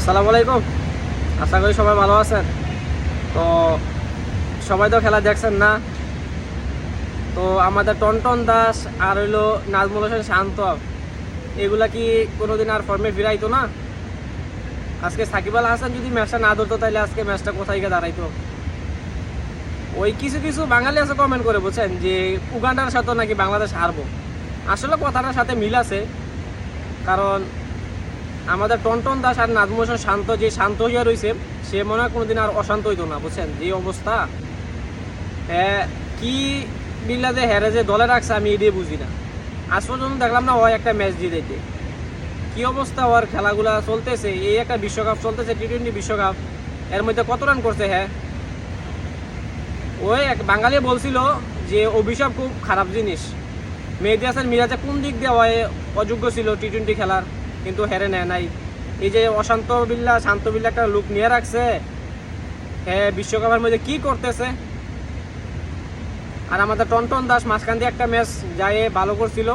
আসসালামু আলাইকুম। আশা করি সবাই ভালো আছেন। তো সবাই তো খেলা দেখছেন না। তো আমাদের টনটন দাস আর হইলো নাজমুল হোসেন শান্ত, এগুলা কি কোনোদিন আর ফর্মে ফিরাইতো না? আজকে সাকিব আল হাসান যদি ম্যাচটা না ধরতো তাহলে আজকে ম্যাচটা কোথায় গিয়ে দাঁড়াইতো? ওই কিছু কিছু বাঙালি আছে কমেন্ট করে বলছেন যে উগান্ডার সাথে নাকি বাংলাদেশ হারবো। আসলে কথাটার সাথে মিল আছে, কারণ আমাদের টনটন দাস আর নাজমুল হোসেন শান্ত যে শান্ত হইয়া রয়েছে, সে মনে হয় কোনোদিন আর অশান্ত হইতো না, বুঝছেন? যে অবস্থা কি বিল্লাদে হেরে যে দলে রাখছে আমি এটাই বুঝি না। আজ পর্যন্ত দেখলাম না ওই একটা ম্যাচ জিতেছে। কি অবস্থা ওর খেলাগুলা চলতেছে, এই একটা বিশ্বকাপ চলতেছে, টি-20 বিশ্বকাপ, এর মধ্যে কত রান করছে? ওই এক বাঙালি বলছিল যে অভিশাপ খুব খারাপ জিনিস। মেহেদী হাসান মিরাজে কোন দিক দিয়ে অযোগ্য ছিল টি-20 খেলার, কিন্তু হেরে নেয় নাই। এই যে অশান্ত বিল্লা শান্ত বিল্লা একটা লুক নিয়ে রাখছে, বিশ্বকাপের মধ্যে কি করতেছে। আর আমাদের টনটন দাস মাঝখান দিয়ে একটা ম্যাচ যায় ভালো করছিল,